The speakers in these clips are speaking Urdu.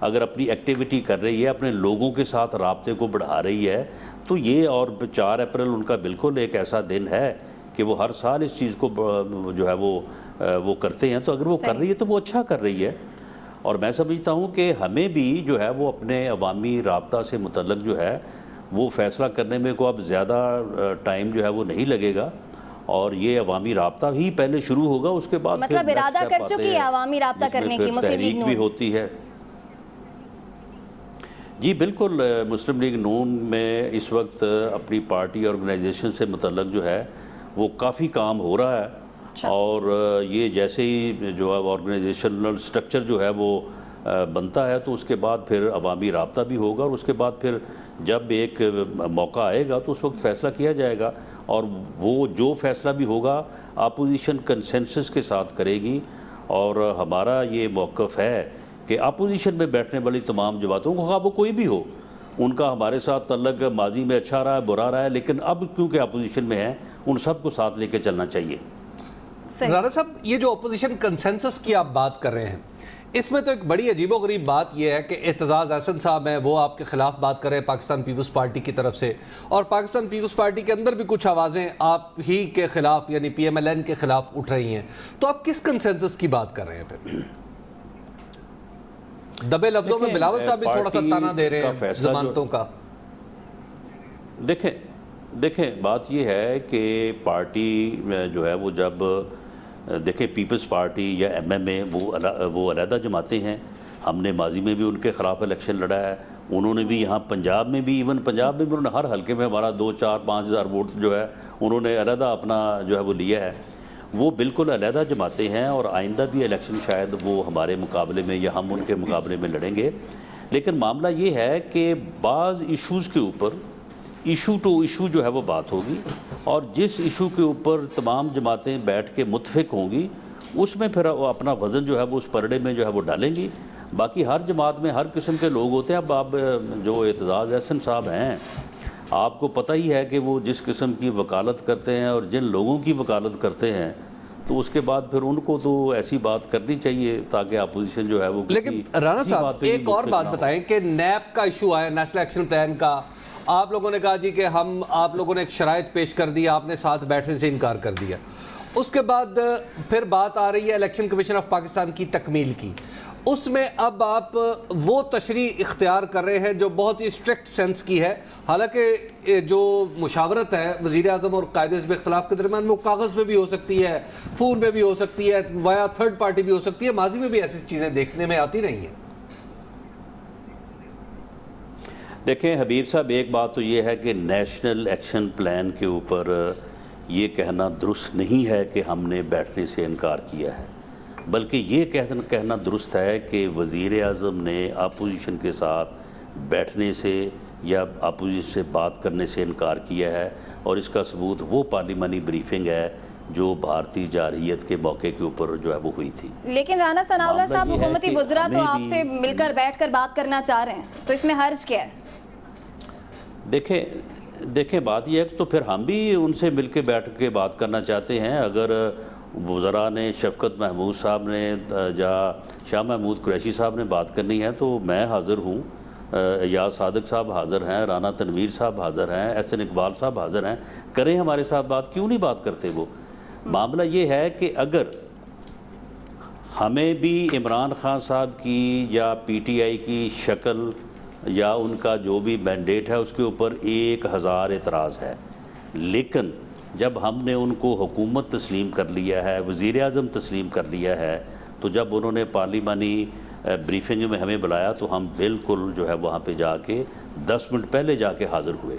اگر اپنی ایکٹیویٹی کر رہی ہے، اپنے لوگوں کے ساتھ رابطے کو بڑھا رہی ہے، تو یہ اور 4 اپریل ان کا بالکل ایک ایسا دن ہے کہ وہ ہر سال اس چیز کو جو ہے وہ کرتے ہیں. تو اگر وہ کر رہی ہے تو وہ اچھا کر رہی ہے. اور میں سمجھتا ہوں کہ ہمیں بھی جو ہے وہ اپنے عوامی رابطہ سے متعلق جو ہے وہ فیصلہ کرنے میں کو اب زیادہ ٹائم جو ہے وہ نہیں لگے گا، اور یہ عوامی رابطہ ہی پہلے شروع ہوگا، اس کے بعد مطلب ارادہ کر چکی ہے عوامی رابطہ کرنے کی مسلم لیگ تحریک بھی ہوتی ہے. جی بالکل، مسلم لیگ نون میں اس وقت اپنی پارٹی آرگنائزیشن سے متعلق جو ہے وہ کافی کام ہو رہا ہے. اور یہ جیسے ہی جو ہے آرگنائزیشنل سٹرکچر جو ہے وہ بنتا ہے تو اس کے بعد پھر عوامی رابطہ بھی ہوگا، اور اس کے بعد پھر جب ایک موقع آئے گا تو اس وقت فیصلہ کیا جائے گا، اور وہ جو فیصلہ بھی ہوگا اپوزیشن کنسنسس کے ساتھ کرے گی. اور ہمارا یہ موقف ہے کہ اپوزیشن میں بیٹھنے والی تمام جماعتوں کو، خواہ وہ کوئی بھی ہو، ان کا ہمارے ساتھ تعلق ماضی میں اچھا رہا ہے برا رہا ہے، لیکن اب کیونکہ اپوزیشن میں ہیں ان سب کو ساتھ لے کے چلنا چاہیے. رانا صاحب، یہ جو اپوزیشن کنسنسس کی آپ بات کر رہے ہیں، اس میں تو ایک بڑی عجیب و غریب بات یہ ہے کہ اعتزاز احسن صاحب ہیں، وہ آپ کے خلاف بات کر رہے ہیں پاکستان پیپلز پارٹی کی طرف سے، اور پاکستان پیپلز پارٹی کے اندر بھی کچھ آوازیں آپ ہی کے خلاف یعنی پی ایم ایل این کے خلاف اٹھ رہی ہیں. تو آپ کس کنسنسس کی بات کر رہے ہیں پھر؟ دبے لفظوں میں بلاول صاحب بھی تھوڑا سا تانا دے رہے ہیں ضمانتوں کا. دیکھیں بات یہ ہے کہ پارٹی جو ہے وہ جب دیکھیں پیپلز پارٹی یا ایم ایم اے وہ علیحدہ جماعتیں ہیں. ہم نے ماضی میں بھی ان کے خلاف الیکشن لڑا ہے، انہوں نے بھی یہاں پنجاب میں بھی، ایون پنجاب میں بھی انہوں نے ہر حلقے میں ہمارا 2 4 5 ہزار ووٹ جو ہے انہوں نے علیحدہ اپنا جو ہے وہ لیا ہے. وہ بالکل علیحدہ جماعتیں ہیں، اور آئندہ بھی الیکشن شاید وہ ہمارے مقابلے میں یا ہم ان کے مقابلے میں لڑیں گے. لیکن معاملہ یہ ہے کہ بعض ایشوز کے اوپر ایشو ٹو ایشو جو ہے وہ بات ہوگی، اور جس ایشو کے اوپر تمام جماعتیں بیٹھ کے متفق ہوں گی اس میں پھر وہ اپنا وزن جو ہے وہ اس پرڑے میں جو ہے وہ ڈالیں گی. باقی ہر جماعت میں ہر قسم کے لوگ ہوتے ہیں. اب آپ جو اعتزاز احسن صاحب ہیں، آپ کو پتہ ہی ہے کہ وہ جس قسم کی وکالت کرتے ہیں اور جن لوگوں کی وکالت کرتے ہیں، تو اس کے بعد پھر ان کو تو ایسی بات کرنی چاہیے تاکہ اپوزیشن جو ہے وہ. لیکن رانا صاحب ایک اور بات بتائیں کہ نیب کا ایشو آیا، نیشنل ایکشن پلان کا، آپ لوگوں نے کہا جی کہ آپ لوگوں نے ایک شرائط پیش کر دی، آپ نے ساتھ بیٹھنے سے انکار کر دیا. اس کے بعد پھر بات آ رہی ہے الیکشن کمیشن آف پاکستان کی تکمیل کی. اس میں اب آپ وہ تشریح اختیار کر رہے ہیں جو بہت ہی اسٹرکٹ سینس کی ہے. حالانکہ جو مشاورت ہے وزیر اعظم اور قائد حزب اختلاف کے درمیان وہ کاغذ پہ بھی ہو سکتی ہے، فون پہ بھی ہو سکتی ہے، ویا تھرڈ پارٹی بھی ہو سکتی ہے. ماضی میں بھی ایسی چیزیں دیکھنے میں آتی رہی ہیں. دیکھیں حبیب صاحب، ایک بات تو یہ ہے کہ نیشنل ایکشن پلان کے اوپر یہ کہنا درست نہیں ہے کہ ہم نے بیٹھنے سے انکار کیا ہے، بلکہ یہ کہنا درست ہے کہ وزیر اعظم نے اپوزیشن کے ساتھ بیٹھنے سے یا اپوزیشن سے بات کرنے سے انکار کیا ہے. اور اس کا ثبوت وہ پارلیمانی بریفنگ ہے جو بھارتی جارحیت کے موقع کے اوپر جو ہے وہ ہوئی تھی. لیکن رانا ثناء اللہ صاحب حکومتی وزراء تو آپ سے مل کر بیٹھ کر بات کرنا چاہ رہے ہیں، تو اس میں حرج کیا ہے؟ دیکھیں بات یہ ہے کہ تو پھر ہم بھی ان سے مل کے بیٹھ کے بات کرنا چاہتے ہیں. اگر وزراء نے، شفقت محمود صاحب نے یا شاہ محمود قریشی صاحب نے بات کرنی ہے تو میں حاضر ہوں، ایاز صادق صاحب حاضر ہیں، رانا تنویر صاحب حاضر ہیں، احسن اقبال صاحب حاضر ہیں. کریں ہمارے ساتھ بات، کیوں نہیں بات کرتے وہ؟ معاملہ یہ ہے کہ اگر ہمیں بھی عمران خان صاحب کی یا پی ٹی آئی کی شکل یا ان کا جو بھی مینڈیٹ ہے اس کے اوپر 1000 اعتراض ہے، لیکن جب ہم نے ان کو حکومت تسلیم کر لیا ہے، وزیر اعظم تسلیم کر لیا ہے، تو جب انہوں نے پارلیمانی بریفنگ میں ہمیں بلایا تو ہم بالکل جو ہے وہاں پہ جا کے 10 منٹ پہلے جا کے حاضر ہوئے.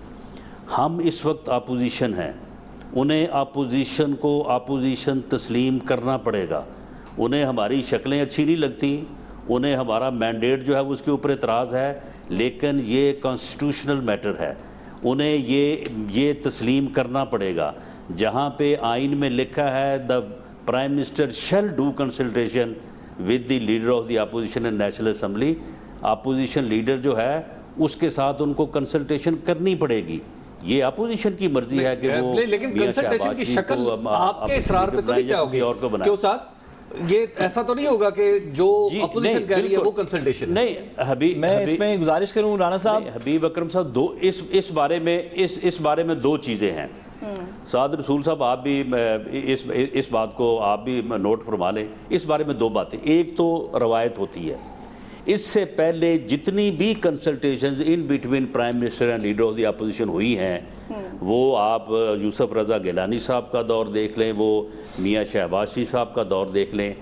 ہم اس وقت اپوزیشن ہیں، انہیں اپوزیشن کو اپوزیشن تسلیم کرنا پڑے گا. انہیں ہماری شکلیں اچھی نہیں لگتی، انہیں ہمارا مینڈیٹ جو ہے اس کے اوپر اعتراض ہے، لیکن یہ کانسٹیٹیوشنل میٹر ہے، انہیں یہ تسلیم کرنا پڑے گا. جہاں پہ آئین میں لکھا ہے the prime minister shell do consultation with the leader of the opposition in national assembly, opposition leader جو ہے اس کے ساتھ ان کو کنسلٹیشن کرنی پڑے گی. یہ اپوزیشن کی مرضی ہے کہ وہ لیکن کنسلٹیشن کی شکل آپ کے اصرار پہ تو نہیں کیا ہوگی؟ کیوں ساتھ یہ ایسا تو نہیں ہوگا کہ جو اپوزیشن کہہ رہی ہے وہ کنسلٹیشن نہیں حبیب میں اس میں گزارش کروں رانا صاحب، حبیب اکرم صاحب اس بارے میں دو چیزیں ہیں. سعد رسول صاحب آپ بھی اس بات کو آپ بھی نوٹ فرما لیں. اس بارے میں دو باتیں. ایک تو روایت ہوتی ہے، اس سے پہلے جتنی بھی consultations in between prime minister and leader of the opposition ہوئی ہیں، وہ آپ یوسف رضا گیلانی صاحب کا دور دیکھ لیں، وہ میاں شہباز شریف صاحب کا دور دیکھ لیں،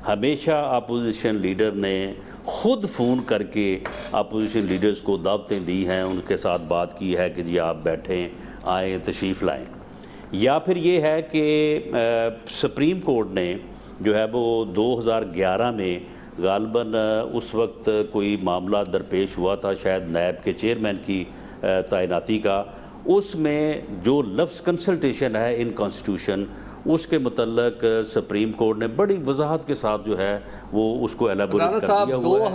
ہمیشہ اپوزیشن لیڈر نے خود فون کر کے اپوزیشن لیڈرز کو دعوتیں دی ہیں، ان کے ساتھ بات کی ہے کہ جی آپ بیٹھیں، آئیں، تشریف لائیں. یا پھر یہ ہے کہ سپریم کورٹ نے جو ہے وہ 2011 میں غالباً اس وقت کوئی معاملہ درپیش ہوا تھا شاید نیب کے چیئرمین کی تعیناتی کا، اس میں جو لفظ کنسلٹیشن ہے ان کانسٹیٹیوشن، اس کے متعلق سپریم کورٹ نے بڑی وضاحت کے ساتھ جو ہے وہ اس کو ایلیبوریٹ کر دیا ہوا ہے.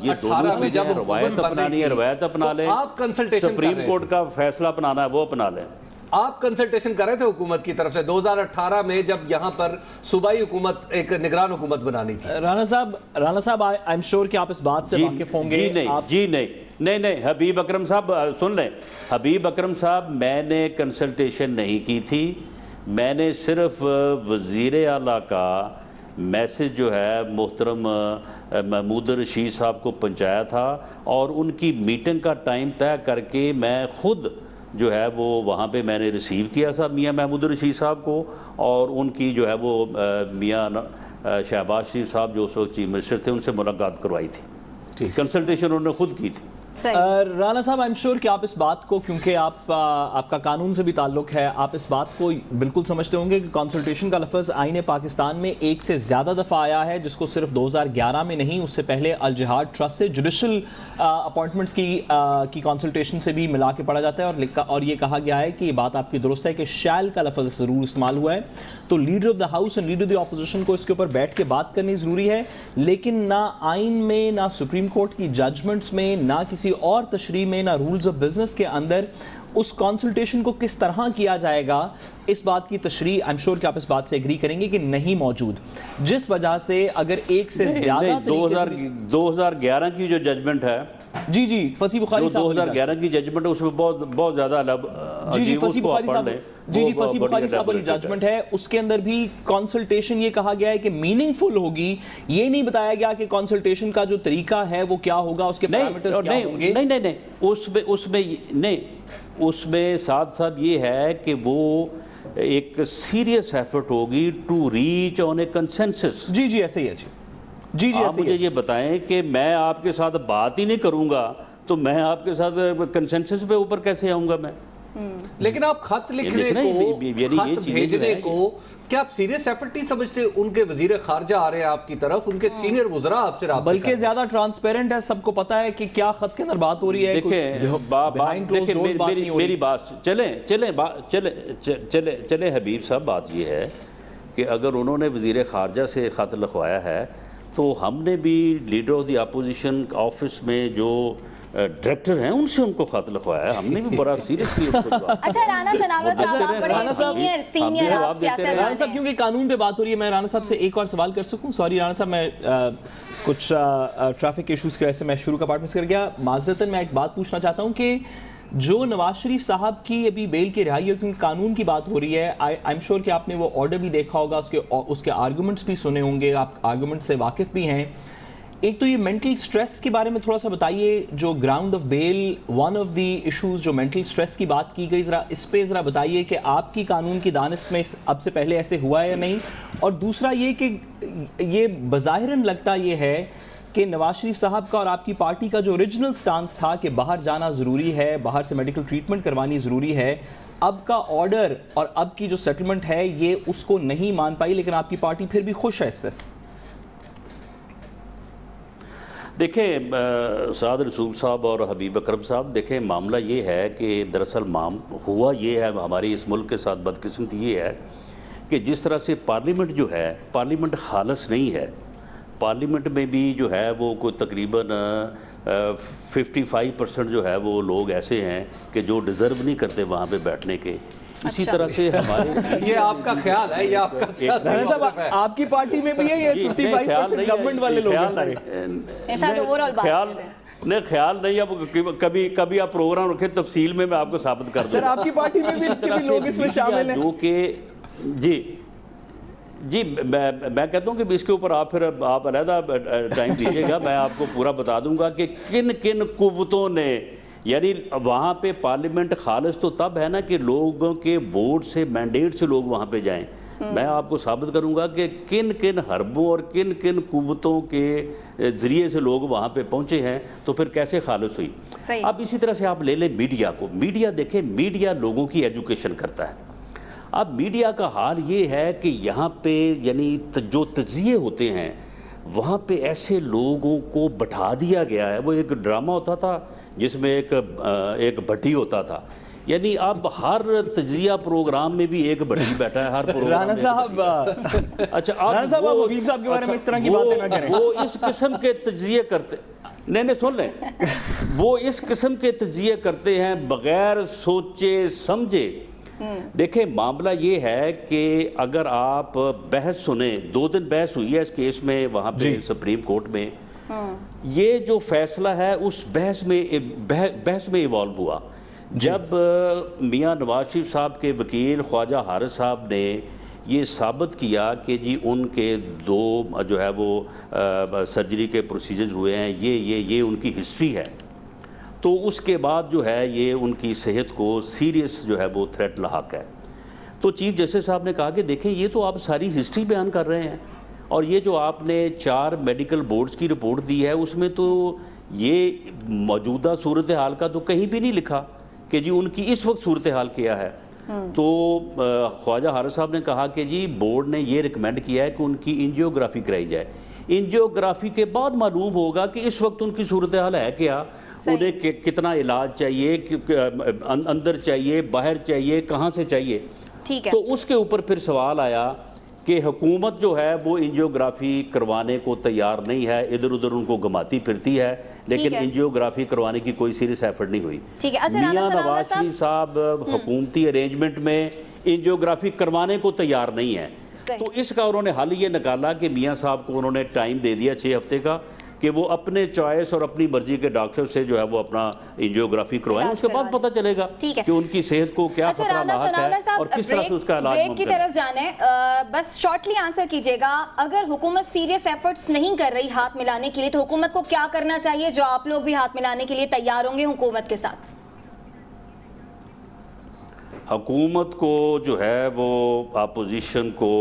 یہ دونوں چیزیں روایت اپنانی ہے، روایت اپنا لیں، سپریم کورٹ کا فیصلہ اپنانا ہے وہ اپنا لیں. آپ کنسلٹیشن کر رہے تھے حکومت کی طرف سے 2018 میں جب یہاں پر صوبائی حکومت ایک نگران حکومت بنانی تھی. رانا صاحب آئی ایم شور کہ آپ اس بات سے واقف ہوں گے. جی نہیں حبیب اکرم صاحب سن لیں. حبیب اکرم صاحب میں نے کنسلٹیشن نہیں کی تھی، میں نے صرف وزیر اعلیٰ کا میسج جو ہے محترم محمود رشید صاحب کو پہنچایا تھا، اور ان کی میٹنگ کا ٹائم طے کر کے میں خود جو ہے وہ وہاں پہ میں نے ریسیو کیا تھا میاں محمود رشید صاحب کو، اور ان کی جو ہے وہ میاں شہباز شریف صاحب جو اس وقت چیف منسٹر تھے ان سے ملاقات کروائی تھی. کنسلٹیشن انہوں نے خود کی تھی. رانا صاحب آئی ایم شور کہ آپ اس بات کو، کیونکہ آپ کا قانون سے بھی تعلق ہے، آپ اس بات کو بالکل سمجھتے ہوں گے کہ کنسلٹیشن کا لفظ آئین پاکستان میں ایک سے زیادہ دفعہ آیا ہے، جس کو صرف 2011 میں نہیں، اس سے پہلے الجہاد ٹرسٹ سے جوڈیشل اپوائنٹمنٹس کی کنسلٹیشن سے بھی ملا کے پڑھا جاتا ہے، اور یہ کہا گیا ہے کہ یہ بات آپ کی درست ہے کہ شیل کا لفظ ضرور استعمال ہوا ہے. تو leader of the house and leader of the opposition کو اس کے اوپر بیٹھ کے بات کرنی ضروری ہے، لیکن نہ آئین میں، نہ سپریم کورٹ کی ججمنٹس میں، نہ کسی اور تشریح میں، نہ رولز آف بزنس کے اندر اس کنسلٹیشن کو کس طرح کیا جائے گا، اس بات کی تشریح آئی ایم شور کہ آپ اس بات سے ایگری کریں گے کہ نہیں موجود، جس وجہ سے اگر ایک سے زیادہ 2011 کی جو ججمنٹ ہے، جی فصیح بخاری صاحب 2011 کی ججمنٹ اس میں بہت زیادہ جی فصیح بخاری صاحب والی ججمنٹ ہے، اس کے اندر بھی کنسلٹیشن یہ کہا گیا ہے کہ میننگ فل ہوگی. یہ نہیں بتایا گیا کہ کنسلٹیشن کا جو طریقہ ہے وہ کیا ہوگا، اس کے پیرامیٹرز کیا ہوں گے. نہیں اس میں ساتھ صاحب یہ ہے کہ وہ ایک سیریس ایفرٹ ہوگی to reach on a consensus. جی ایسے ہی ہے. جی آپ مجھے یہ بتائیں کہ میں آپ کے ساتھ بات ہی نہیں کروں گا تو میں آپ کے ساتھ کنسنسس پہ اوپر کیسے آؤں گا میں؟ لیکن آپ خط لکھنے کو، خط بھیجنے کو کیا آپ سیریس ایفرٹ نہیں سمجھتے؟ ان کے وزیر خارجہ آ رہے ہیں آپ کی طرف، ان کے سینئر وزراء آپ سے رابطہ، بلکہ زیادہ ٹرانسپیرنٹ ہے، سب کو پتا ہے کہ کیا خط کے اندر بات ہو رہی ہے. دیکھیں میری بات چلیں حبیب صاحب، بات یہ ہے کہ اگر انہوں نے وزیر خارجہ سے خط لکھوایا ہے تو ہم نے بھی leader of the opposition office میں جو ڈائریکٹر ہیں ان سے ان کو خط لکھوایا ہے، ہم نے بھی بڑا سیریسلی. اچھا رانا صاحب کیونکہ قانون پہ بات ہو رہی ہے، میں رانا صاحب سے ایک اور سوال کر سکوں؟ سوری رانا صاحب، میں کچھ ٹریفک ایشوز کی وجہ سے میں شروع کا پارٹ مس کر گیا. معذرتاً میں ایک بات پوچھنا چاہتا ہوں کہ جو نواز شریف صاحب کی ابھی بیل کی رہائی ہے، کیونکہ قانون کی بات ہو رہی ہے، آئی ایم شور کہ آپ نے وہ آرڈر بھی دیکھا ہوگا، اس کے آرگومنٹس بھی سنے ہوں گے، آپ آرگومنٹ سے واقف بھی ہیں. ایک تو یہ مینٹل سٹریس کے بارے میں تھوڑا سا بتائیے، جو گراؤنڈ آف بیل ون آف دی ایشوز جو مینٹل سٹریس کی بات کی گئی، ذرا اس پہ ذرا بتائیے کہ آپ کی قانون کی دانست میں اب سے پہلے ایسے ہوا ہے یا نہیں. اور دوسرا یہ کہ یہ بظاہراً لگتا یہ ہے کہ نواز شریف صاحب کا اور آپ کی پارٹی کا جو اوریجنل سٹانس تھا کہ باہر جانا ضروری ہے، باہر سے میڈیکل ٹریٹمنٹ کروانی ضروری ہے، اب کا آرڈر اور اب کی جو سیٹلمنٹ ہے یہ اس کو نہیں مان پائی، لیکن آپ کی پارٹی پھر بھی خوش ہے اس سے. دیکھیں سعد رسول صاحب اور حبیب اکرم صاحب، دیکھیں معاملہ یہ ہے کہ دراصل ہوا یہ ہے، ہماری اس ملک کے ساتھ بدقسمتی یہ ہے کہ جس طرح سے پارلیمنٹ جو ہے، پارلیمنٹ خالص نہیں ہے. پارلیمنٹ میں بھی جو ہے وہ کوئی تقریباً 55% جو ہے وہ لوگ ایسے ہیں کہ جو ڈیزرو نہیں کرتے وہاں پہ بیٹھنے کے. اسی طرح سے ہمارے یہ آپ کا خیال ہے، یہ آپ کا سیاسی رانا صاحب موقف ہے؟ آپ کی پارٹی میں بھی ہے یہ 55% گورنمنٹ والے لوگ ہیں سارے؟ خیال نہیں، اب کبھی آپ پروگرام رکھیں تفصیل میں آپ کو ثابت کر دوں. سر آپ کی پارٹی میں بھی لوگ اس میں شامل ہیں جو کہ جی میں کہتا ہوں کہ اس کے اوپر آپ علیحدہ ٹائم دیجیے گا، میں آپ کو پورا بتا دوں گا کہ کن قوتوں نے، یعنی وہاں پہ پارلیمنٹ خالص تو تب ہے نا کہ لوگوں کے ووٹ سے، مینڈیٹ سے لوگ وہاں پہ جائیں. میں آپ کو ثابت کروں گا کہ کن حربوں اور کن قوتوں کے ذریعے سے لوگ وہاں پہ پہنچے ہیں، تو پھر کیسے خالص ہوئی. اب اسی طرح سے آپ لے لیں میڈیا کو. میڈیا دیکھیں، میڈیا لوگوں کی ایجوکیشن کرتا ہے. اب میڈیا کا حال یہ ہے کہ یہاں پہ یعنی جو تجزیے ہوتے ہیں وہاں پہ ایسے لوگوں کو بٹھا دیا گیا ہے. وہ ایک ڈرامہ ہوتا تھا جس میں ایک بھٹی ہوتا تھا، یعنی اب ہر تجزیہ پروگرام میں بھی ایک بھٹی بیٹھا ہے ہر پروگرام میں. رانا صاحب اچھا، رانا صاحب آپ حبیب صاحب کے بارے میں اس طرح کی باتیں نہ کریں. وہ اس قسم کے تجزیے کرتے، نہیں سن لیں، وہ اس قسم کے تجزیے کرتے ہیں بغیر سوچے سمجھے. دیکھیں معاملہ یہ ہے کہ اگر آپ بحث سنیں، 2 دن بحث ہوئی ہے اس کیس میں وہاں پہ سپریم کورٹ میں، یہ جو فیصلہ ہے اس بحث میں ایوالو ہوا جب میاں نواز شریف صاحب کے وکیل خواجہ حارث صاحب نے یہ ثابت کیا کہ جی ان کے 2 جو ہے وہ سرجری کے پروسیجرز ہوئے ہیں، یہ ان کی ہسٹری ہے. تو اس کے بعد جو ہے یہ ان کی صحت کو سیریس جو ہے وہ تھریٹ لاحق ہے. تو چیف جسٹس صاحب نے کہا کہ دیکھیں یہ تو آپ ساری ہسٹری بیان کر رہے ہیں، اور یہ جو آپ نے 4 میڈیکل بورڈز کی رپورٹ دی ہے اس میں تو یہ موجودہ صورتحال کا تو کہیں بھی نہیں لکھا کہ جی ان کی اس وقت صورتحال کیا ہے. تو خواجہ حارث صاحب نے کہا کہ جی بورڈ نے یہ ریکمینڈ کیا ہے کہ ان کی انجیوگرافی کرائی جائے. انجیوگرافی کے بعد معلوم ہوگا کہ اس وقت ان کی صورتحال ہے کیا، انہیں کتنا علاج چاہیے، اندر چاہیے، باہر چاہیے، کہاں سے چاہیے. تو اس کے اوپر پھر سوال آیا کہ حکومت جو ہے وہ انجیوگرافی کروانے کو تیار نہیں ہے، ادھر ادھر ان کو گھماتی پھرتی ہے، لیکن انجیوگرافی کروانے کی کوئی سیریس ایفرٹ نہیں ہوئی. میاں نواز شریف صاحب حکومتی ارینجمنٹ میں انجیوگرافی کروانے کو تیار نہیں ہے. تو اس کا انہوں نے حل یہ نکالا کہ میاں صاحب کو انہوں نے ٹائم دے دیا 6 ہفتے کا کہ وہ اپنے چوائس اور اپنی مرضی کے ڈاکٹر سے جو ہے وہ اپنا انجیوگرافی کروائیں. اس کے بعد پتہ چلے گا کہ ان کی صحت کو کیا خطرہ لاحق ہے اور کس طرح سے اس کا علاج ممکن ہے. بریک کی طرف جانے، بس شارٹلی آنسر کیجیے گا. اگر حکومت سیریس ایفرٹس نہیں کر رہی ہاتھ ملانے کے لیے تو حکومت کو کیا کرنا چاہیے جو آپ لوگ بھی ہاتھ ملانے کے لیے تیار ہوں گے حکومت کے ساتھ؟ حکومت کو جو ہے وہ اپوزیشن کو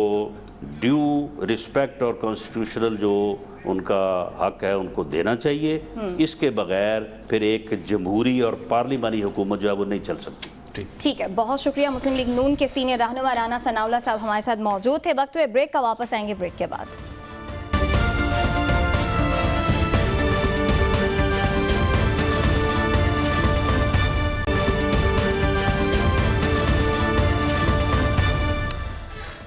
ڈیو رسپیکٹ اور کانسٹیٹیوشنل جو ان کا حق ہے ان کو دینا چاہیے. اس کے بغیر پھر ایک جمہوری اور پارلیمانی حکومت جو ہے وہ نہیں چل سکتی. ٹھیک ہے، بہت شکریہ. مسلم لیگ نون کے سینئر رہنما رانا ثناء اللہ صاحب ہمارے ساتھ موجود تھے. وقت ہوئے بریک کا، واپس آئیں گے بریک کے بعد.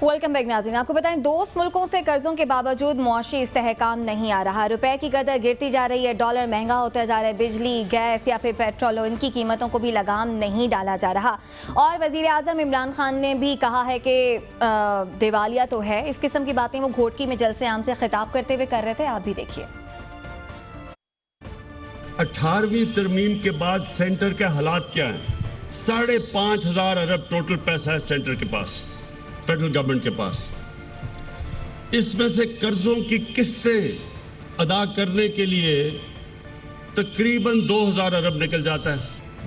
ویلکم بیک ناظرین. آپ کو بتائیں دوست ملکوں سے قرضوں کے باوجود معاشی استحکام نہیں آ رہا. روپے کی قدر گرتی جا رہی ہے، ڈالر مہنگا ہوتا جا رہا ہے، بجلی، گیس یا پھر پیٹرول ان کی قیمتوں کو بھی لگام نہیں ڈالا جا رہا. اور وزیر اعظم عمران خان نے بھی کہا ہے کہ دیوالیہ تو ہے. اس قسم کی باتیں وہ گھوٹکی میں جلسے عام سے خطاب کرتے ہوئے کر رہے تھے. آپ بھی دیکھیے. 18ویں ترمیم کے بعد سینٹر کے حالات کیا ہیں؟ 5,500 ارب ٹوٹل پیسہ ہے سینٹر کے پاس، فیڈرل گورنمنٹ کے پاس. اس میں سے قرضوں کی قسطیں ادا کرنے کے لیے تقریباً 2,000 ارب نکل جاتا ہے.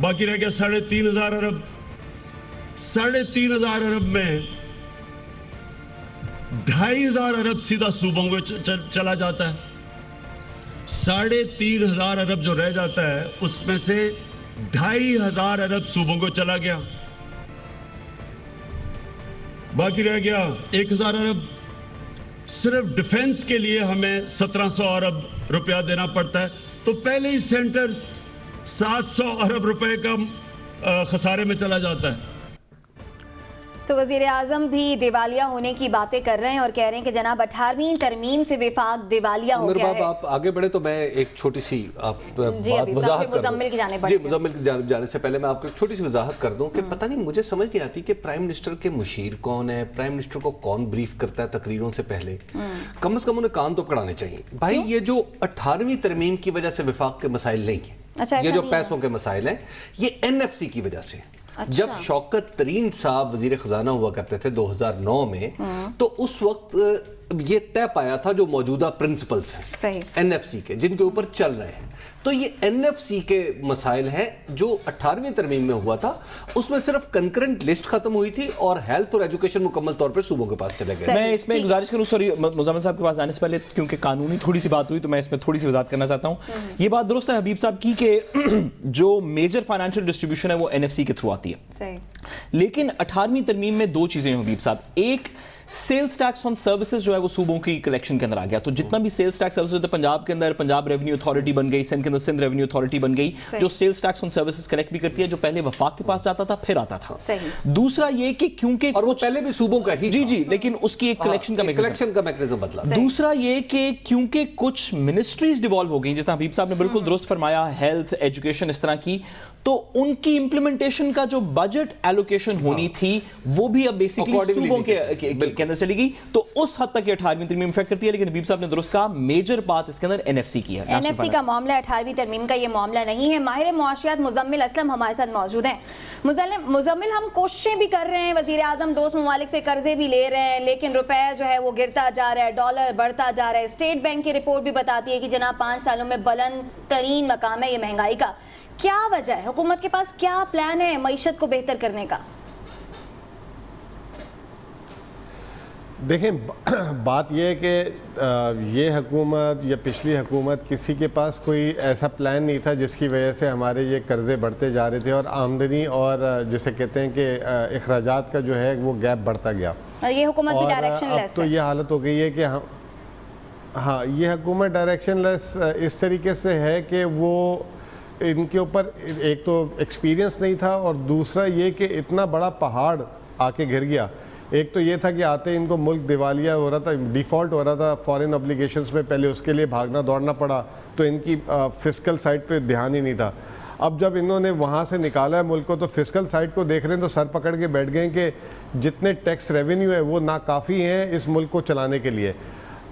باقی رہ گیا 3,500 ارب. 3,500 ارب میں 2,500 ارب سیدھا صوبوں کو چلا جاتا ہے. 3,500 ارب جو رہ جاتا ہے اس میں سے 2,500 ارب صوبوں کو چلا گیا. باقی رہ گیا 1,000 ارب. صرف ڈیفنس کے لیے ہمیں 1,700 ارب روپیہ دینا پڑتا ہے. تو پہلے ہی سینٹر 700 ارب روپے کا خسارے میں چلا جاتا ہے. تو وزیر اعظم بھی دیوالیہ ہونے کی باتیں کر رہے ہیں اور کہہ رہے ہیں کہ جناب 18ویں ترمیم سے وفاق دیوالیہ ہو گیا ہے. آپ آگے بڑھے تو میں ایک چھوٹی سی بات وضاحت کر دوں. مزمل کی جانب جانے سے پہلے میں آپ کو ایک چھوٹی سی وضاحت کر دوں کہ پتہ نہیں مجھے سمجھ نہیں آتی کہ پرائم منسٹر کے مشیر کون ہے, پرائم منسٹر کو کون بریف کرتا ہے تقریروں سے پہلے. کم از کم انہیں کان تو پکڑانے چاہیے. بھائی یہ جو 18ویں ترمیم کی وجہ سے وفاق کے مسائل نہیں ہیں, یہ جو پیسوں کے مسائل ہیں, یہ NFC کی وجہ سے. جب شوکت ترین صاحب وزیر خزانہ ہوا کرتے تھے 2009 میں, تو اس وقت یہ طے پایا تھا جو موجودہ پرنسپلز ہیں NFC کے, جن کے اوپر چل رہے ہیں. تو یہ NFC کے مسائل ہیں جو 18ویں ترمیم میں ہوا تھا. اس میں صرف کنکرنٹ لسٹ ختم ہوئی تھی اور ہیلتھ اور ایجوکیشن مکمل طور پر صوبوں کے پاس چلے گئے. میں اس میں گزارش کروں, سوری مزمل صاحب کے پاس آنے سے پہلے, کیونکہ قانونی تھوڑی سی بات ہوئی تو میں اس میں تھوڑی سی وضاحت کرنا چاہتا ہوں. یہ بات درست ہے حبیب صاحب کی کہ جو میجر فائنینشیل ڈسٹریبیوشن ہے وہ NFC کے تھرو آتی ہے, لیکن 18ویں ترمیم میں دو چیزیں ہیں حبیب صاحب. ایک سیلز ٹیکس آن سروسز جو ہے وہ صوبوں کی کلیکشن کے اندر آ گیا. تو جتنا بھی سیلز ٹیکس سروسز ہوتے پنجاب کے اندر پنجاب ریونیو اتھارٹی بن گئی, سندھ کے اندر سندھ ریونیو اتھارٹی بن گئی, جو sales tax on services collect بھی کرتی ہے, جو پہلے وفاق کے پاس جاتا تھا پھر آتا تھا. دوسرا یہ کہ کیونکہ اور وہ پہلے بھی صوبوں کا ہی جی لیکن اس کی ایک کلیکشن کا میکانزم بدلا. دوسرا یہ کہ کیونکہ کچھ منسٹریز ڈیوالو ہو گئی, جس طرح حبیب صاحب نے بالکل درست فرمایا, ہیلتھ ایجوکیشن اس طرح کی, تو ان کی امپلیمنٹیشن کا جو بجٹ ایلوکیشن ہونی تھی وہ بھی اب بیسیکلی صوبوں کے اندر چلی گئی. تو اس حد تک یہ 18ویں ترمیم افیکٹ کرتی ہے, لیکن حبیب صاحب نے درست کہا میجر بات اس کے اندر NFC کی ہے. NFC کا معاملہ 18ویں ترمیم کا یہ معاملہ نہیں ہے. ماہر معاشیات مزمل اسلم ہمارے ساتھ موجود ہیں. مزمل, ہم کوششیں بھی کر رہے ہیں, وزیر اعظم دوست ممالک سے قرضے بھی لے رہے ہیں, لیکن روپے جو ہے وہ گرتا جا رہا ہے, ڈالر بڑھتا جا رہا ہے. اسٹیٹ بینک کی رپورٹ بھی بتاتی ہے کہ جناب 5 سالوں میں بلند ترین مقام ہے یہ مہنگائی کا. کیا وجہ ہے؟ حکومت کے پاس کیا پلان ہے معیشت کو بہتر کرنے کا؟ دیکھیں, بات یہ ہے کہ یہ حکومت یا پچھلی حکومت کسی کے پاس کوئی ایسا پلان نہیں تھا جس کی وجہ سے ہمارے یہ قرضے بڑھتے جا رہے تھے اور آمدنی اور جسے کہتے ہیں کہ اخراجات کا جو ہے وہ گیپ بڑھتا گیا. اور یہ حکومت بھی ڈائریکشن لیس ہے. تو یہ حالت ہو گئی ہے کہ ہاں یہ حکومت ڈائریکشن لیس اس طریقے سے ہے کہ وہ ان کے اوپر ایک تو ایکسپیرینس نہیں تھا, اور دوسرا یہ کہ اتنا بڑا پہاڑ آ کے گر گیا. ایک تو یہ تھا کہ آتے ان کو ملک دیوالیہ ہو رہا تھا, ڈیفالٹ ہو رہا تھا فارن ابلیگیشنز میں, پہلے اس کے لیے بھاگنا دوڑنا پڑا, تو ان کی فسکل سائڈ پہ دھیان ہی نہیں تھا. اب جب انہوں نے وہاں سے نکالا ہے ملک کو, تو فسکل سائڈ کو دیکھ رہے ہیں تو سر پکڑ کے بیٹھ گئے کہ جتنے ٹیکس ریونیو ہے وہ ناکافی ہیں اس ملک کو چلانے کے لیے.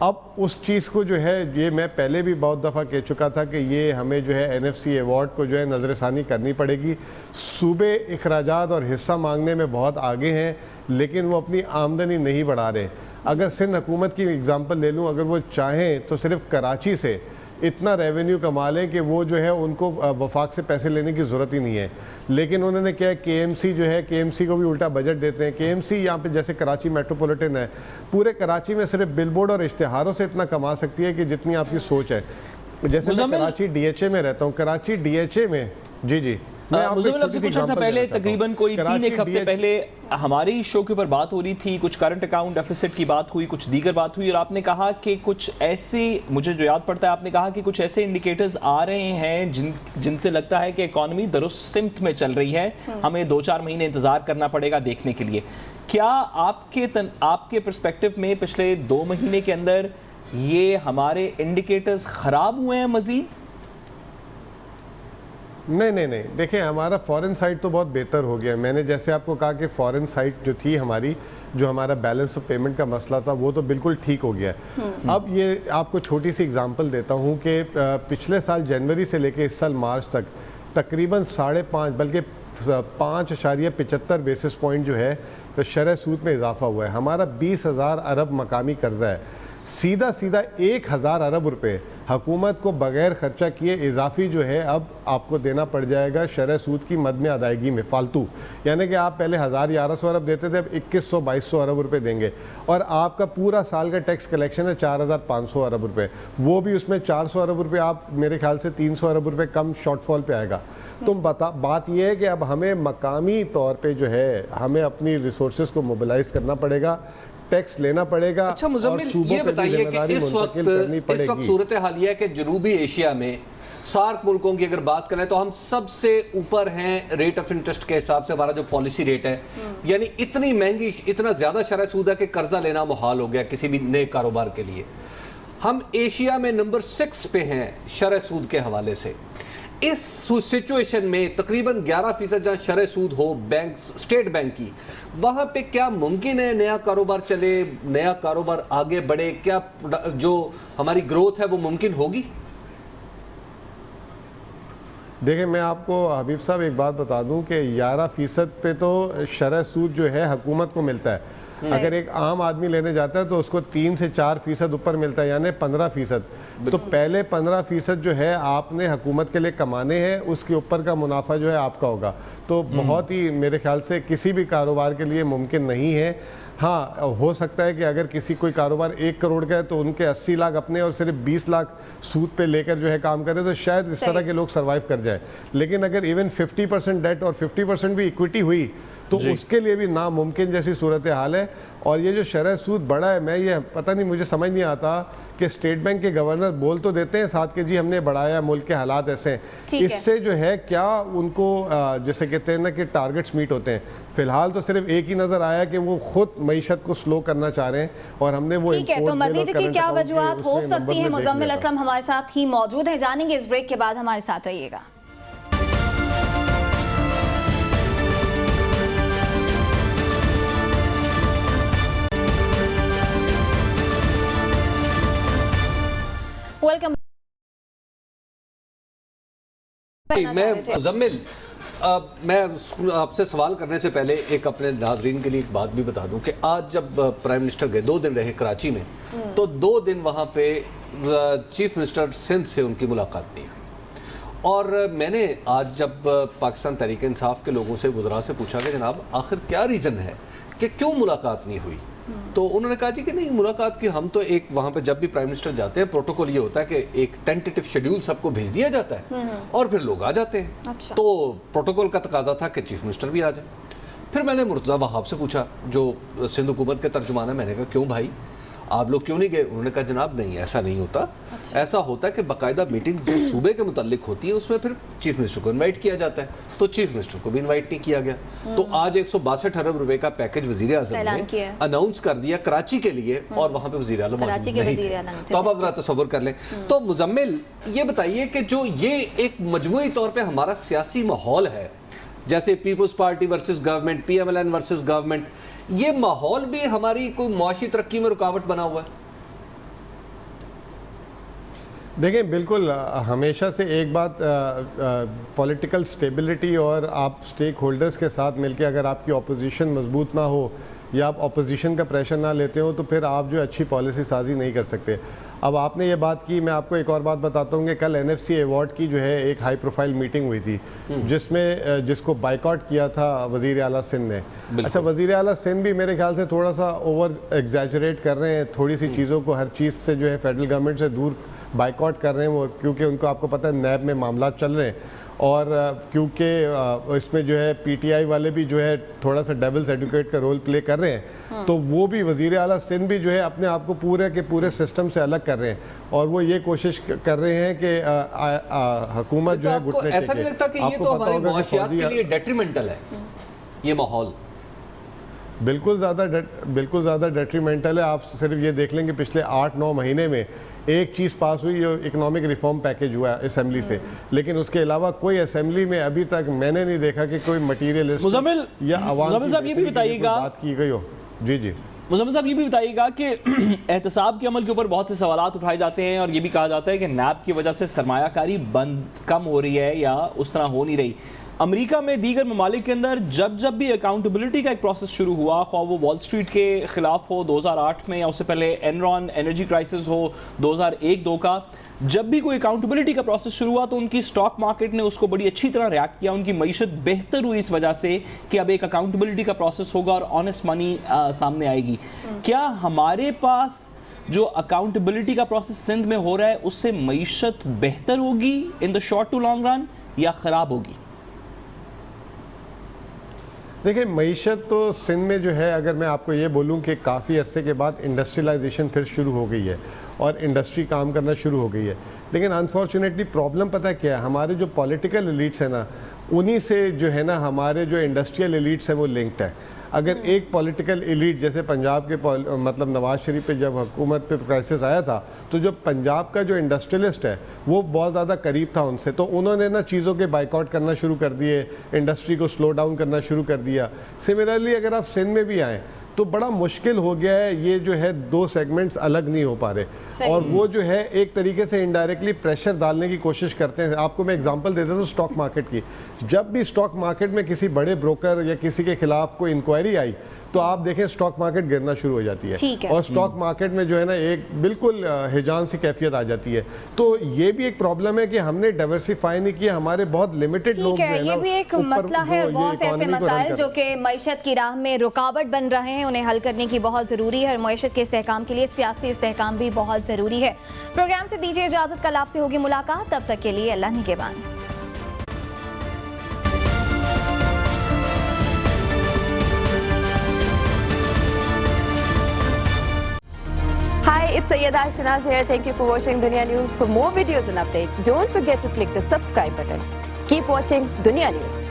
اب اس چیز کو جو ہے, یہ میں پہلے بھی بہت دفعہ کہہ چکا تھا کہ یہ ہمیں جو ہے NFC ایوارڈ کو جو ہے نظر ثانی کرنی پڑے گی. صوبے اخراجات اور حصہ مانگنے میں بہت آگے ہیں, لیکن وہ اپنی آمدنی نہیں بڑھا رہے. اگر سندھ حکومت کی اگزامپل لے لوں, اگر وہ چاہیں تو صرف کراچی سے اتنا ریونیو کما لیں کہ وہ جو ہے ان کو وفاق سے پیسے لینے کی ضرورت ہی نہیں ہے. لیکن انہوں نے کیا ہے, KMC جو ہے, KMC کو بھی الٹا بجٹ دیتے ہیں. KMC یہاں پہ جیسے کراچی میٹروپولیٹن ہے, پورے کراچی میں صرف بل بورڈ اور اشتہاروں سے اتنا کما سکتی ہے کہ جتنی آپ کی سوچ ہے. جیسے میں کراچی DHA میں رہتا ہوں, کراچی DHA میں جی مزمل اب سے کچھ عرصہ پہلے تقریباً کوئی 3-1 ہفتے پہلے ہماری شو کے اوپر بات ہو رہی تھی, کچھ کرنٹ اکاؤنٹ ڈیفیسٹ کی بات ہوئی, کچھ دیگر بات ہوئی, اور آپ نے کہا کہ کچھ ایسے, مجھے جو یاد پڑتا ہے آپ نے کہا کہ کچھ ایسے انڈیکیٹرز آ رہے ہیں جن سے لگتا ہے کہ اکانومی درست سمت میں چل رہی ہے, ہمیں 2-4 مہینے انتظار کرنا پڑے گا دیکھنے کے لیے. کیا آپ کے پرسپیکٹو میں پچھلے 2 مہینے کے اندر یہ ہمارے انڈیکیٹرز خراب ہوئے ہیں مزید؟ نہیں, دیکھیں ہمارا فورن سائٹ تو بہت بہتر ہو گیا. میں نے جیسے آپ کو کہا کہ فورن سائٹ جو تھی ہماری, جو ہمارا بیلنس آف پیمنٹ کا مسئلہ تھا, وہ تو بالکل ٹھیک ہو گیا ہے. اب یہ آپ کو چھوٹی سی اگزامپل دیتا ہوں کہ پچھلے سال جنوری سے لے کے اس سال مارچ تک تقریباً 5.5 بلکہ 5.75 بیسس پوائنٹ جو ہے تو شرح سود میں اضافہ ہوا ہے. ہمارا 20,000 ارب مقامی قرضہ ہے, سیدھا 1,000 ارب روپے حکومت کو بغیر خرچہ کیے اضافی جو ہے اب آپ کو دینا پڑ جائے گا شرح سود کی مد میں ادائیگی میں فالتو. یعنی کہ آپ پہلے 1,100 ارب دیتے تھے, اب 2,100-2,200 ارب روپے دیں گے, اور آپ کا پورا سال کا ٹیکس کلیکشن ہے 4,500 ارب روپے. وہ بھی اس میں 400 ارب روپے آپ میرے خیال سے 300 ارب روپے کم شارٹ فال پہ آئے گا. تو بات یہ ہے کہ اب ہمیں مقامی طور پہ جو ہے ہمیں اپنی ریسورسز کو موبلائز کرنا پڑے گا, ٹیکس لینا پڑے گا. اچھا مزمل, یہ بتائیے کہ اس وقت صورتحال یہ ہے کہ جنوبی ایشیا میں سارک ملکوں کی اگر بات کریں تو ہم سب سے اوپر ہیں ریٹ آف انٹرسٹ کے حساب سے. ہمارا جو پالیسی ریٹ ہے یعنی اتنی مہنگی, اتنا زیادہ شرح سود ہے کہ قرضہ لینا محال ہو گیا کسی بھی نئے کاروبار کے لیے. ہم ایشیا میں نمبر 6 پہ ہیں شرح سود کے حوالے سے. اس سچویشن میں تقریباً 11% جہاں شرح سود ہو بینک, اسٹیٹ بینک کی, وہاں پہ کیا ممکن ہے نیا کاروبار چلے, نیا کاروبار آگے بڑھے؟ کیا جو ہماری گروتھ ہے وہ ممکن ہوگی؟ دیکھیں میں آپ کو حبیب صاحب ایک بات بتا دوں کہ 11% پہ تو شرح سود جو ہے حکومت کو ملتا ہے. اگر ایک عام آدمی لینے جاتا ہے تو اس کو 3 سے 4% اوپر ملتا ہے, یعنی 15%. تو پہلے 15% جو ہے آپ نے حکومت کے لیے کمانے ہیں, اس کے اوپر کا منافع جو ہے آپ کا ہوگا. تو بہت ہی میرے خیال سے کسی بھی کاروبار کے لیے ممکن نہیں ہے. ہاں ہو سکتا ہے کہ اگر کسی کوئی کاروبار 1 کروڑ کا ہے تو ان کے 80 لاکھ اپنے اور صرف 20 لاکھ سود پہ لے کر جو ہے کام کرے تو شاید اس طرح کے لوگ سروائیو کر جائے. لیکن اگر ایون 50% ڈیٹ اور 50% بھی ایکویٹی ہوئی تو اس کے لیے بھی ناممکن جیسی صورتحال ہے. اور یہ جو شرح سود بڑا ہے, میں یہ پتہ نہیں, مجھے سمجھ نہیں آتا کہ اسٹیٹ بینک کے گورنر بول تو دیتے ہیں ساتھ کہ جی ہم نے بڑھایا, ملک کے حالات ایسے ہیں, اس سے جو ہے کیا ان کو جیسے کہتے ہیں نا کہ ٹارگٹس میٹ ہوتے ہیں. فی الحال تو صرف ایک ہی نظر آیا کہ وہ خود معیشت کو سلو کرنا چاہ رہے ہیں اور ہم نے وہ ٹھیک ہے. تو مزید کی کیا وجوہات ہو سکتی ہیں؟ مزمل اسلم ہمارے ساتھ ہی موجود ہیں, جانیں گے اس بریک کے بعد. ہمارے ساتھ رہیے گا. ویلکم. میں مزمل, میں آپ سے سوال کرنے سے پہلے ایک اپنے ناظرین کے لیے ایک بات بھی بتا دوں کہ آج جب پرائم منسٹر گئے 2 دن رہے کراچی میں, تو 2 دن وہاں پہ چیف منسٹر سندھ سے ان کی ملاقات نہیں ہوئی. اور میں نے آج جب پاکستان تحریک انصاف کے لوگوں سے, وزراء سے پوچھا کہ جناب آخر کیا ریزن ہے کہ کیوں ملاقات نہیں ہوئی, تو انہوں نے کہا جی کہ نہیں ملاقات کی, ہم تو ایک وہاں پہ جب بھی پرائم منسٹر جاتے ہیں پروٹوکول یہ ہوتا ہے کہ ایک ٹینٹیٹیو شیڈیول سب کو بھیج دیا جاتا ہے اور پھر لوگ آ جاتے ہیں. تو پروٹوکول کا تقاضا تھا کہ چیف منسٹر بھی آ جائے. پھر میں نے مرتضیٰ وہاب سے پوچھا جو سندھ حکومت کے ترجمان ہے, میں نے کہا کیوں بھائی آپ لوگ کیوں نہیں گئے؟ انہوں نے کہا جناب نہیں ایسا نہیں ہوتا, ایسا ہوتا ہے کہ باقاعدہ میٹنگز جو صوبے کے متعلق ہوتی ہیں اس میں پھر چیف منسٹر کو انوائٹ کیا جاتا ہے, تو چیف منسٹر کو بھی انوائٹ نہیں کیا گیا. تو آج 162 ارب روپے کا پیکج وزیر اعظم نے اناؤنس کر دیا کراچی کے لیے, اور وہاں پہ وزیر اعلیٰ موجود نہیں تھے. تو اب آپ ذرا تصور کر لیں. تو مزمل یہ بتائیے کہ جو یہ ایک مجموعی طور پہ ہمارا سیاسی ماحول ہے, جیسے Peoples Party versus government, P M L N versus government, یہ ماحول بھی ہماری کوئی معاشی ترقی میں رکاوٹ بنا ہوا ہے؟ دیکھیں بالکل, ہمیشہ سے ایک بات پولیٹیکل سٹیبلٹی اور آپ سٹیک ہولڈرز کے ساتھ مل کے اگر آپ کی اپوزیشن مضبوط نہ ہو یا آپ اپوزیشن کا پریشر نہ لیتے ہو تو پھر آپ جو اچھی پالیسی سازی نہیں کر سکتے. اب آپ نے یہ بات کی, میں آپ کو ایک اور بات بتاتا ہوں کہ کل این ایف سی ایوارڈ کی جو ہے ایک ہائی پروفائل میٹنگ ہوئی تھی جس کو بائیکاٹ کیا تھا وزیر اعلیٰ سندھ نے. اچھا, وزیر اعلیٰ سندھ بھی میرے خیال سے تھوڑا سا اوور ایگزیجریٹ کر رہے ہیں, تھوڑی سی چیزوں کو ہر چیز سے جو ہے فیڈرل گورنمنٹ سے دور بائیکاٹ کر رہے ہیں وہ, کیونکہ ان کو آپ کو پتہ ہے نیب میں معاملات چل رہے ہیں, اور کیونکہ اس میں جو ہے پی ٹی آئی والے بھی جو ہے تھوڑا سا ڈیولز ایڈوکیٹ کا رول پلے کر رہے ہیں, تو وہ بھی وزیر اعلیٰ سندھ بھی جو ہے اپنے آپ کو پورے کے پورے سسٹم سے الگ کر رہے ہیں, اور وہ یہ کوشش کر رہے ہیں کہ حکومت جو ہے گھٹنے ٹیکے. ایسا نہیں لگتا کہ یہ تو ہماری معاشیات کے لیے ڈیٹریمنٹل ہے یہ ماحول؟ بالکل زیادہ ڈیٹریمنٹل ہے. آپ صرف یہ دیکھ لیں کہ پچھلے 8-9 مہینے میں ایک چیز پاس ہوئی جو اکنامک ریفارم پیکج ہوا ہے اسمبلی سے, لیکن اس کے علاوہ کوئی اسمبلی میں ابھی تک میں نے نہیں دیکھا کہ کوئی مٹیریلسٹ یا عوام صاحب یہ بھی بتائیے گا بات کی گئی ہو. جی مزمل صاحب یہ بھی بتائیے گا کہ احتساب کے عمل کے اوپر بہت سے سوالات اٹھائے جاتے ہیں اور یہ بھی کہا جاتا ہے کہ نیب کی وجہ سے سرمایہ کاری کم ہو رہی ہے یا اس طرح ہو نہیں رہی. امریکہ میں دیگر ممالک کے اندر جب بھی اکاؤنٹیبلٹی کا ایک پروسیس شروع ہوا, خواہ وہ وال سٹریٹ کے خلاف ہو 2008 میں یا اس سے پہلے اینرون انرجی کرائسس ہو 2001-2 کا, جب بھی کوئی اکاؤنٹیبلٹی کا پروسیس شروع ہوا تو ان کی سٹاک مارکیٹ نے اس کو بڑی اچھی طرح ریاکٹ کیا, ان کی معیشت بہتر ہوئی اس وجہ سے کہ اب ایک اکاؤنٹیبلٹی کا پروسیس ہوگا اور آنیسٹ منی سامنے آئے گی. کیا ہمارے پاس جو اکاؤنٹیبلٹی کا پروسیس سندھ میں ہو رہا ہے اس سے معیشت بہتر ہوگی in the short to long run یا خراب ہوگی؟ دیکھیں معیشت تو سندھ میں جو ہے, اگر میں آپ کو یہ بولوں کہ کافی عرصے کے بعد انڈسٹریلائزیشن پھر شروع ہو گئی ہے, اور انڈسٹری کام کرنا شروع ہو گئی ہے. لیکن انفارچونیٹلی پرابلم پتہ کیا ہے, ہمارے جو پولیٹیکل ایلیٹس ہیں نا, انہی سے جو ہے نا ہمارے جو انڈسٹریل ایلیٹس ہیں وہ لنکڈ ہے. اگر ایک پولیٹیکل ایلیٹ جیسے پنجاب کے مطلب نواز شریف پہ جب حکومت پہ کرائسس آیا تھا, تو جو پنجاب کا جو انڈسٹریلسٹ ہے وہ بہت زیادہ قریب تھا ان سے, تو انہوں نے نا چیزوں کے بائیکاٹ کرنا شروع کر دیے, انڈسٹری کو سلو ڈاؤن کرنا شروع کر دیا. سملرلی اگر آپ سندھ میں بھی آئیں تو بڑا مشکل ہو گیا ہے, یہ جو ہے دو سیگمنٹس الگ نہیں ہو پا رہے, اور وہ جو ہے ایک طریقے سے انڈائریکٹلی پریشر ڈالنے کی کوشش کرتے ہیں. آپ کو میں اگزامپل دیتا ہوں اسٹاک مارکیٹ کی. جب بھی اسٹاک مارکیٹ میں کسی بڑے بروکر یا کسی کے خلاف کوئی انکوائری آئی تو آپ دیکھیں اسٹاک مارکیٹ گرنا شروع ہو جاتی ہے, اور اسٹاک مارکیٹ میں جو ہے نا ایک بالکل ہیجان سی کیفیت آ جاتی ہے. تو یہ بھی ایک پرابلم ہے کہ ہم نے ڈائیورسیفائی نہیں کیا, ہمارے بہت لمیٹڈ لوگ ہیں. یہ بھی ایک مسئلہ ہے, اور بہت سے ایسے مسائل جو کہ معیشت کی راہ میں رکاوٹ بن رہے ہیں, انہیں حل کرنے کی بہت ضروری ہے, اور معیشت کے استحکام کے لیے سیاسی استحکام بھی بہت ضروری ہے. پروگرام سے دیجیے اجازت, کل آپ سے ہوگی ملاقات, تب تک کے لیے اللہ نگہبان. Hi, it's Sayyeda Shanaz here. Thank you for watching Dunia News. For more videos and updates, don't forget to click the subscribe button. Keep watching Dunia News.